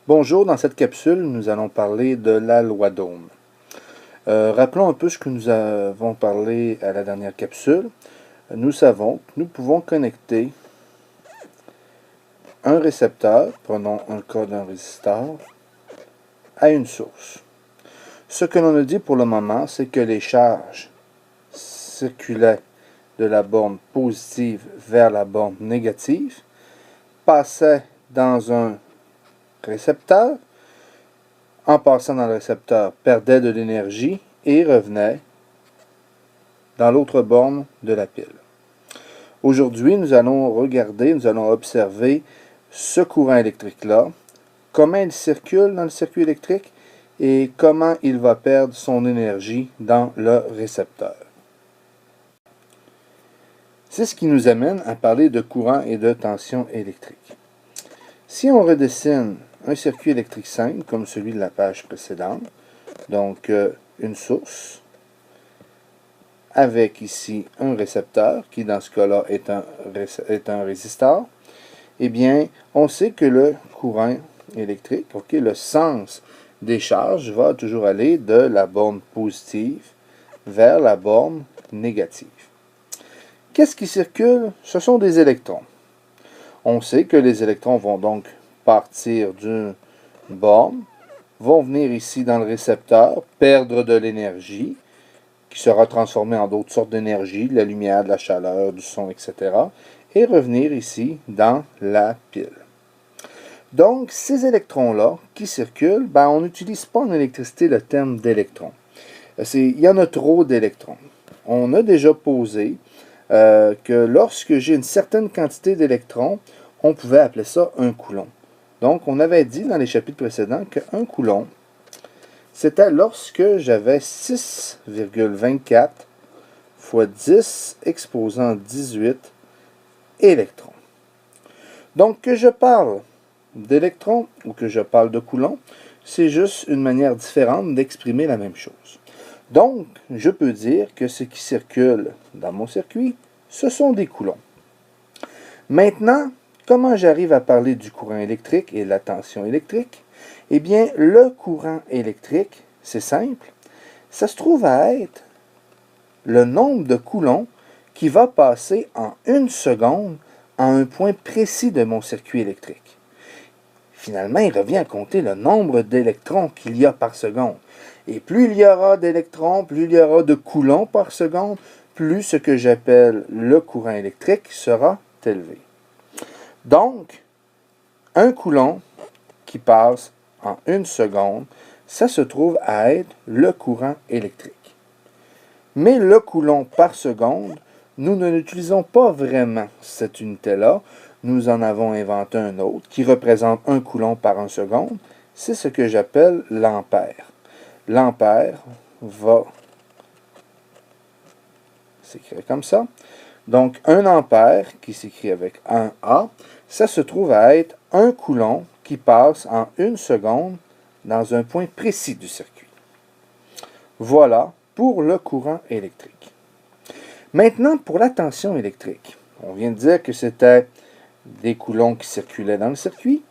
Bonjour, dans cette capsule, nous allons parler de la loi d'Ohm. Rappelons un peu ce que nous avons parlé à la dernière capsule. Nous savons que nous pouvons connecter un récepteur, prenons un cas d'un résisteur, à une source. Ce que l'on a dit pour le moment, c'est que les charges circulaient de la borne positive vers la borne négative, passaient dans un récepteur, en passant dans le récepteur, perdait de l'énergie et revenait dans l'autre borne de la pile. Aujourd'hui, nous allons observer ce courant électrique-là, comment il circule dans le circuit électrique et comment il va perdre son énergie dans le récepteur. C'est ce qui nous amène à parler de courant et de tension électrique. Si on redessine un circuit électrique simple, comme celui de la page précédente, donc une source, avec ici un récepteur, qui dans ce cas-là est un résisteur, eh bien, on sait que le courant électrique, le sens des charges va toujours aller de la borne positive vers la borne négative. Qu'est-ce qui circule? Ce sont des électrons. On sait que les électrons vont donc partir d'une borne, vont venir ici dans le récepteur, perdre de l'énergie, qui sera transformée en d'autres sortes d'énergie, de la lumière, de la chaleur, du son, etc., et revenir ici dans la pile. Donc, ces électrons-là qui circulent, on n'utilise pas en électricité le terme d'électron. Il y en a trop d'électrons. On a déjà posé que lorsque j'ai une certaine quantité d'électrons, on pouvait appeler ça un coulomb. Donc, on avait dit dans les chapitres précédents qu'un coulomb, c'était lorsque j'avais 6,24 fois 10 exposant 18 électrons. Donc, que je parle d'électrons ou que je parle de coulomb, c'est juste une manière différente d'exprimer la même chose. Donc, je peux dire que ce qui circule dans mon circuit, ce sont des coulombs. Maintenant, comment j'arrive à parler du courant électrique et de la tension électrique? Eh bien, le courant électrique, c'est simple, ça se trouve à être le nombre de coulombs qui va passer en une seconde à un point précis de mon circuit électrique. Finalement, il revient à compter le nombre d'électrons qu'il y a par seconde. Et plus il y aura d'électrons, plus il y aura de coulombs par seconde, plus ce que j'appelle le courant électrique sera élevé. Donc, un coulomb qui passe en une seconde, ça se trouve à être le courant électrique. Mais le coulomb par seconde, nous ne l'utilisons pas vraiment cette unité-là. Nous en avons inventé un autre qui représente un coulomb par une seconde. C'est ce que j'appelle l'ampère. L'ampère va s'écrire comme ça. Donc, un ampère, qui s'écrit avec un A, ça se trouve à être un coulomb qui passe en une seconde dans un point précis du circuit. Voilà pour le courant électrique. Maintenant, pour la tension électrique. On vient de dire que c'était des coulombs qui circulaient dans le circuit.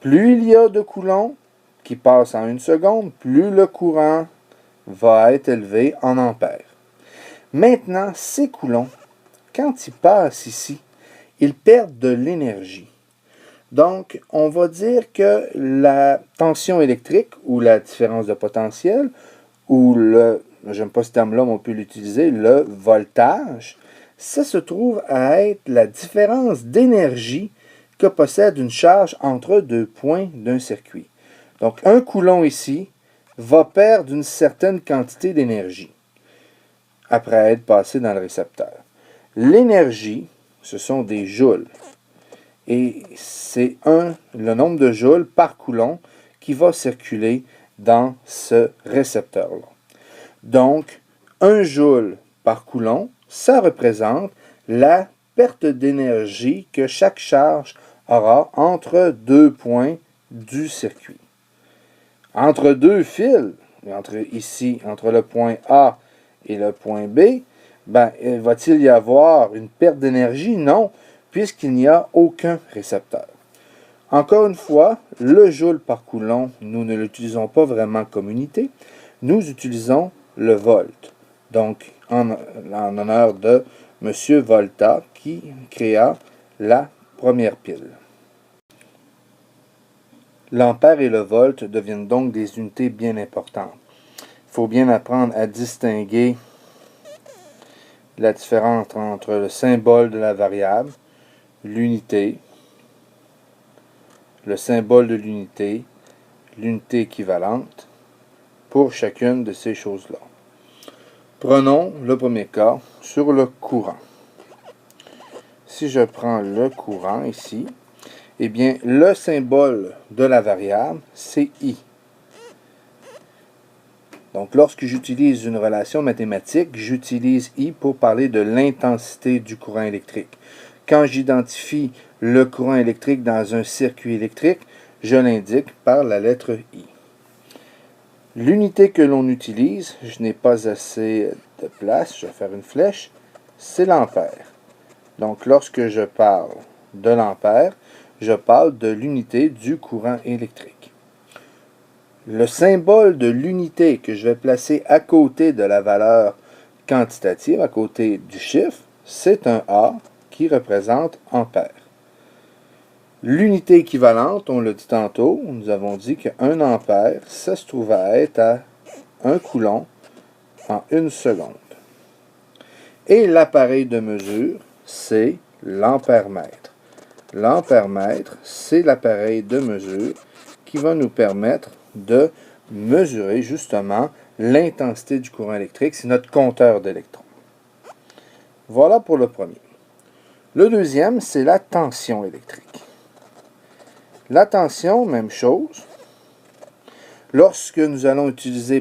Plus il y a de coulombs qui passent en une seconde, plus le courant va être élevé en ampères. Maintenant, ces coulombs, quand ils passent ici, ils perdent de l'énergie. Donc, on va dire que la tension électrique, ou la différence de potentiel, ou j'aime pas ce terme-là, mais on peut l'utiliser, le voltage, ça se trouve à être la différence d'énergie que possède une charge entre deux points d'un circuit. Donc, un coulomb ici va perdre une certaine quantité d'énergie après être passé dans le récepteur. L'énergie, ce sont des joules. Et c'est le nombre de joules par coulomb qui va circuler dans ce récepteur-là. Donc, 1 joule par coulomb, ça représente la perte d'énergie que chaque charge aura entre deux points du circuit. Entre deux fils, entre le point A et le point B, va-t-il y avoir une perte d'énergie? Non, puisqu'il n'y a aucun récepteur. Encore une fois, le joule par coulomb, nous ne l'utilisons pas vraiment comme unité. Nous utilisons le volt. Donc, en honneur de M. Volta, qui créa la première pile. L'ampère et le volt deviennent donc des unités bien importantes. Il faut bien apprendre à distinguer la différence entre le symbole de la variable, l'unité, le symbole de l'unité, l'unité équivalente, pour chacune de ces choses-là. Prenons le premier cas sur le courant. Si je prends le courant ici, eh bien, le symbole de la variable, c'est I. Donc, lorsque j'utilise une relation mathématique, j'utilise I pour parler de l'intensité du courant électrique. Quand j'identifie le courant électrique dans un circuit électrique, je l'indique par la lettre I. L'unité que l'on utilise, je n'ai pas assez de place, je vais faire une flèche, c'est l'ampère. Donc, lorsque je parle de l'ampère, je parle de l'unité du courant électrique. Le symbole de l'unité que je vais placer à côté de la valeur quantitative, à côté du chiffre, c'est un A qui représente ampère. L'unité équivalente, on l'a dit tantôt, nous avons dit qu'un ampère, ça se trouve à être à 1 coulomb en 1 seconde. Et l'appareil de mesure, c'est l'ampère-mètre. L'ampère-mètre, c'est l'appareil de mesure qui va nous permettre de mesurer justement l'intensité du courant électrique. C'est notre compteur d'électrons. Voilà pour le premier. Le deuxième, c'est la tension électrique. La tension, même chose. Lorsque nous allons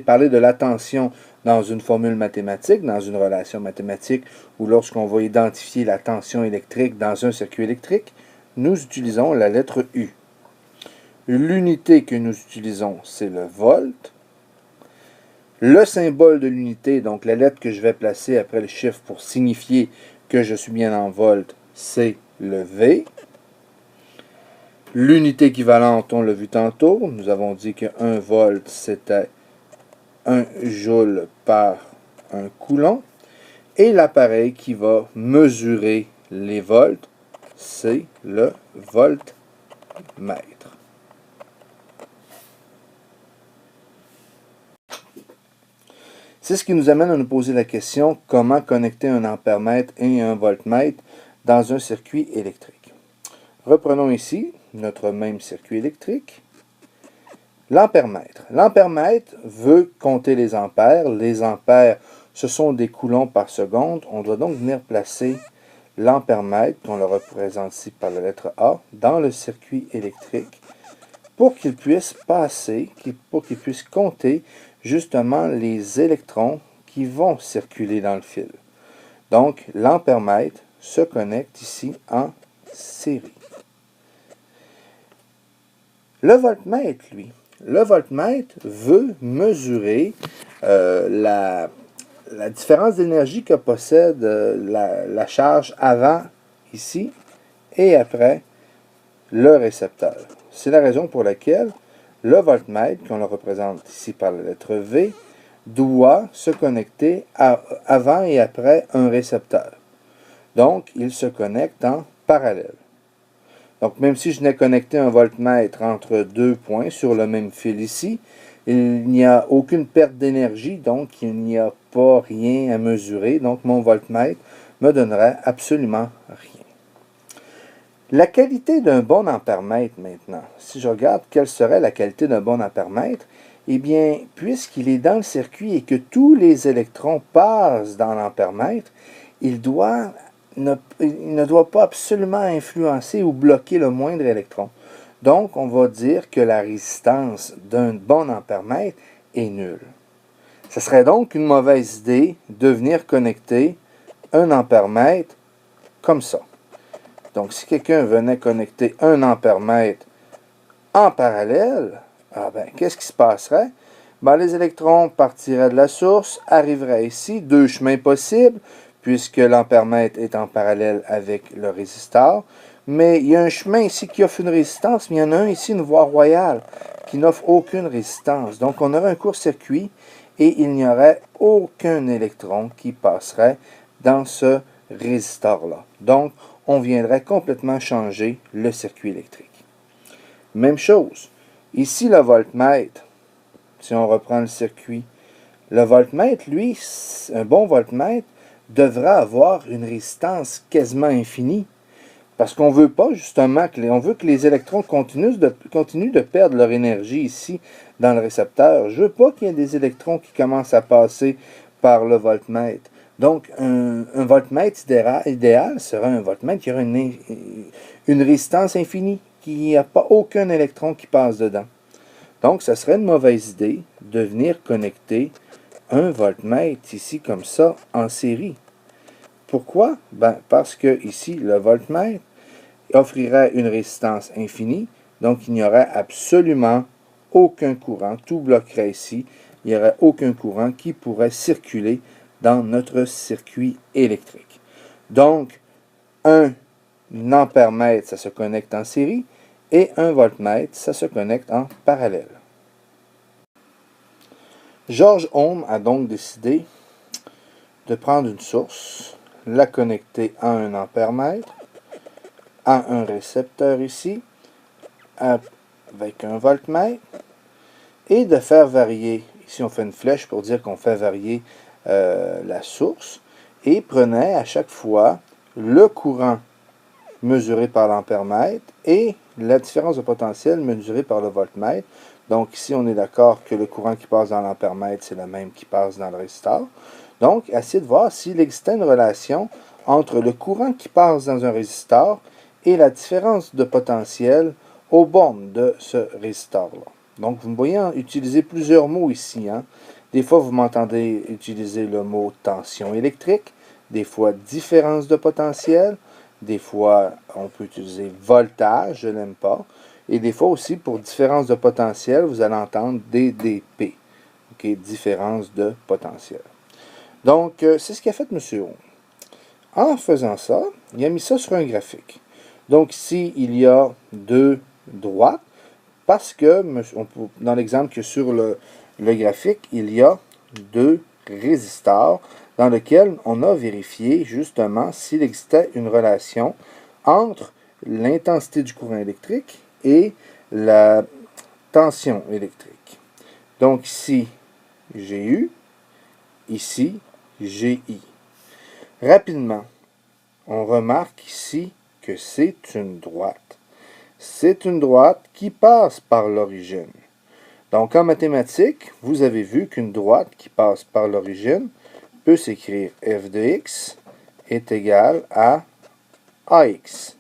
parler de la tension dans une formule mathématique, dans une relation mathématique, ou lorsqu'on va identifier la tension électrique dans un circuit électrique, nous utilisons la lettre U. L'unité que nous utilisons, c'est le volt. Le symbole de l'unité, donc la lettre que je vais placer après le chiffre pour signifier que je suis bien en volt, c'est le V. L'unité équivalente, on l'a vu tantôt, nous avons dit que 1 volt, c'était 1 joule par 1 coulomb. Et l'appareil qui va mesurer les volts, c'est le voltmètre. C'est ce qui nous amène à nous poser la question comment connecter un ampère-mètre et un voltmètre dans un circuit électrique. Reprenons ici notre même circuit électrique. L'ampère-mètre. L'ampère-mètre veut compter les ampères. Les ampères, ce sont des coulombs par seconde. On doit donc venir placer l'ampère-mètre, qu'on le représente ici par la lettre A, dans le circuit électrique pour qu'il puisse passer, pour qu'il puisse compter justement les électrons qui vont circuler dans le fil. Donc, l'ampère-mètre se connecte ici en série. Le voltmètre, lui, le voltmètre veut mesurer la différence d'énergie que possède la charge avant, ici, et après le récepteur. C'est la raison pour laquelle le voltmètre, qu'on le représente ici par la lettre V, doit se connecter avant et après un récepteur. Donc, il se connecte en parallèle. Donc, même si je n'ai connecté un voltmètre entre deux points sur le même fil ici, il n'y a aucune perte d'énergie, donc il n'y a pas rien à mesurer. Donc, mon voltmètre me donnerait absolument rien. La qualité d'un bon ampère-mètre maintenant, si je regarde quelle serait la qualité d'un bon ampère-mètre, eh bien, puisqu'il est dans le circuit et que tous les électrons passent dans l'ampère-mètre, il ne doit pas absolument influencer ou bloquer le moindre électron. Donc, on va dire que la résistance d'un bon ampère-mètre est nulle. Ce serait donc une mauvaise idée de venir connecter un ampère-mètre comme ça. Donc, si quelqu'un venait connecter un ampère-mètre en parallèle, qu'est-ce qui se passerait? Les électrons partiraient de la source, arriveraient ici, deux chemins possibles, puisque l'ampère-mètre est en parallèle avec le résistor. Mais il y a un chemin ici qui offre une résistance, mais il y en a un ici, une voie royale, qui n'offre aucune résistance. Donc, on aurait un court-circuit et il n'y aurait aucun électron qui passerait dans ce résisteur-là. Donc, on viendrait complètement changer le circuit électrique. Même chose. Ici, le voltmètre, si on reprend le circuit, le voltmètre, lui, un bon voltmètre, devra avoir une résistance quasiment infinie. Parce qu'on ne veut pas, justement, on veut que les électrons continuent de perdre leur énergie ici, dans le récepteur. Je ne veux pas qu'il y ait des électrons qui commencent à passer par le voltmètre. Donc, un voltmètre idéal serait un voltmètre qui aura une résistance infinie, qu'il n'y a pas aucun électron qui passe dedans. Donc, ça serait une mauvaise idée de venir connecter un voltmètre ici, comme ça, en série. Pourquoi? Parce que ici, le voltmètre offrirait une résistance infinie, donc il n'y aurait absolument aucun courant, tout bloquerait ici, il n'y aurait aucun courant qui pourrait circuler dans notre circuit électrique. Donc, un ampèremètre, ça se connecte en série, et un voltmètre, ça se connecte en parallèle. George Ohm a donc décidé de prendre une source, la connecter à un ampèremètre, à un récepteur ici, avec un voltmètre, et de faire varier, ici on fait une flèche pour dire qu'on fait varier la source, et prenait à chaque fois le courant mesuré par l'ampèremètre et la différence de potentiel mesurée par le voltmètre. Donc ici on est d'accord que le courant qui passe dans l'ampèremètre c'est le même qui passe dans le résisteur. Donc essayez de voir s'il existait une relation entre le courant qui passe dans un résisteur et la différence de potentiel aux bornes de ce résisteur-là. Donc, vous me voyez utiliser plusieurs mots ici. Des fois, vous m'entendez utiliser le mot tension électrique, des fois différence de potentiel, des fois, on peut utiliser voltage, je n'aime pas, et des fois aussi, pour différence de potentiel, vous allez entendre DDP, différence de potentiel. Donc, c'est ce qu'a fait M. Ohm. En faisant ça, il a mis ça sur un graphique. Donc ici, il y a deux droites, parce que, dans l'exemple que sur le graphique, il y a deux résisteurs dans lesquels on a vérifié justement s'il existait une relation entre l'intensité du courant électrique et la tension électrique. Donc ici, GU, ici, GI. Rapidement, on remarque ici que c'est une droite. C'est une droite qui passe par l'origine. Donc, en mathématiques, vous avez vu qu'une droite qui passe par l'origine peut s'écrire f de x est égal à ax,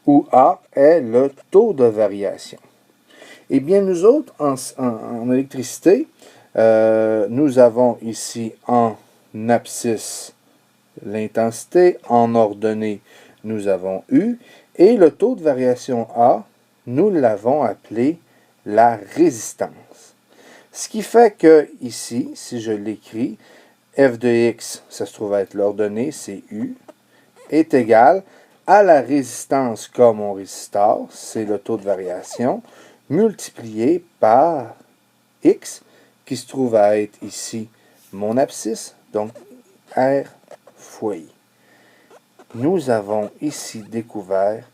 où A est le taux de variation. Eh bien, nous autres, en électricité, nous avons ici en abscisse l'intensité, en ordonnée, nous avons U, et le taux de variation A, nous l'avons appelé la résistance. Ce qui fait que ici, si je l'écris, f de x, ça se trouve être l'ordonnée, c'est U, est égal à la résistance comme mon résisteur, c'est le taux de variation, multiplié par x, qui se trouve à être ici mon abscisse, donc R fois I. Nous avons ici découvert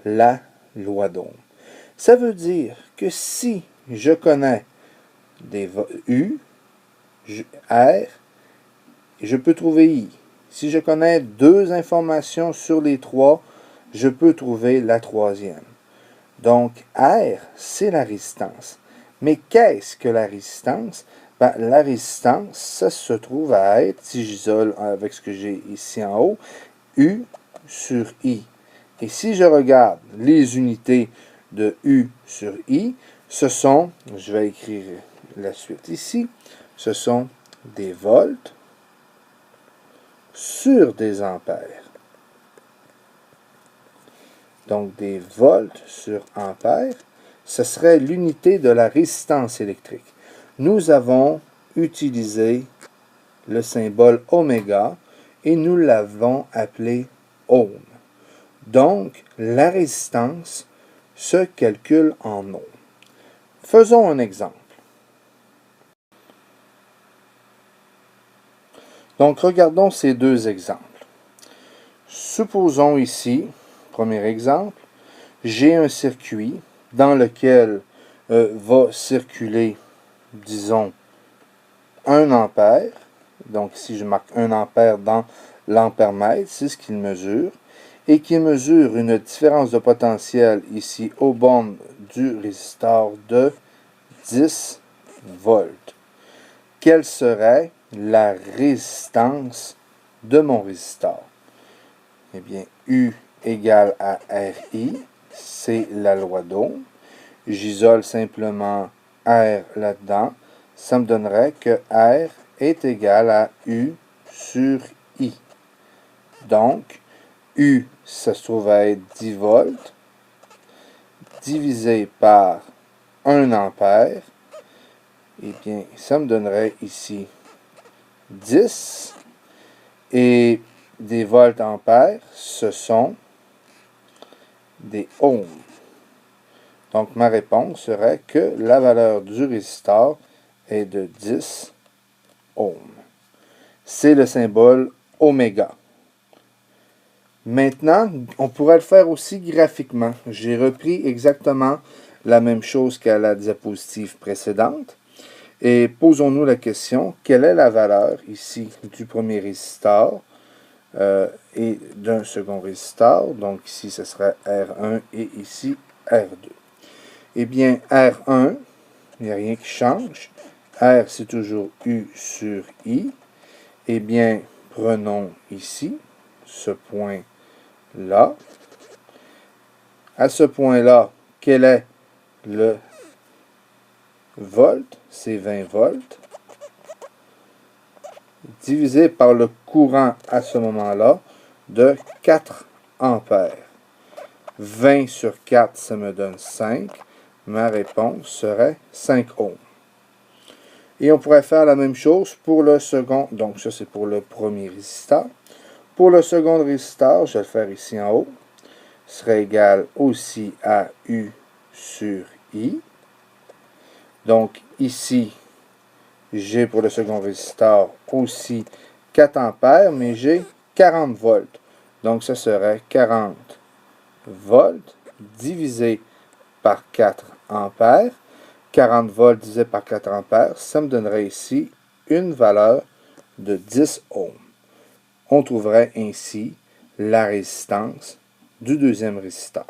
la loi d'Ohm. Ça veut dire que si je connais des U, R, je peux trouver I. Si je connais deux informations sur les trois, je peux trouver la troisième. Donc, R, c'est la résistance. Mais qu'est-ce que la résistance? La résistance, ça se trouve à être, si j'isole avec ce que j'ai ici en haut, U sur I. Et si je regarde les unités de U sur I, ce sont, je vais écrire la suite ici, ce sont des volts sur des ampères. Donc des volts sur ampères, ce serait l'unité de la résistance électrique. Nous avons utilisé le symbole oméga et nous l'avons appelé ohm. Donc, la résistance se calcule en ohms. Faisons un exemple. Donc, regardons ces deux exemples. Supposons ici, premier exemple, j'ai un circuit dans lequel va circuler, disons, 1 ampère. Donc ici, je marque 1 ampère dans l'ampère-mètre, c'est ce qu'il mesure, et qui mesure une différence de potentiel ici aux bornes du résisteur de 10 volts. Quelle serait la résistance de mon résisteur? Eh bien, U égale à RI, c'est la loi d'Ohm. J'isole simplement R là-dedans. Ça me donnerait que R est égal à U sur I. Donc, U, ça se trouve à être 10 volts, divisé par 1 ampère. Eh bien, ça me donnerait ici 10. Et des volts ampères, ce sont des ohms. Donc, ma réponse serait que la valeur du résisteur est de 10 ohms. C'est le symbole oméga. Maintenant, on pourrait le faire aussi graphiquement. J'ai repris exactement la même chose qu'à la diapositive précédente. Et posons-nous la question, quelle est la valeur ici du premier résisteur et d'un second résisteur? Donc ici, ce serait R1 et ici R2. Eh bien, R1, il n'y a rien qui change. R, c'est toujours U sur I. Eh bien, prenons ici ce point-là. À ce point-là, quel est le volt? C'est 20 volts. Divisé par le courant à ce moment-là de 4 ampères. 20 sur 4, ça me donne 5. Ma réponse serait 5 ohms. Et on pourrait faire la même chose pour le second. Donc ça, c'est pour le premier résisteur. Pour le second résisteur, je vais le faire ici en haut. Serait égal aussi à U sur I. Donc ici, j'ai pour le second résisteur aussi 4 ampères, mais j'ai 40 volts. Donc ce serait 40 volts divisé par 4 ampères. 40 volts divisé par 4 ampères, ça me donnerait ici une valeur de 10 ohms. On trouverait ainsi la résistance du deuxième résisteur.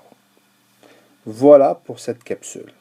Voilà pour cette capsule.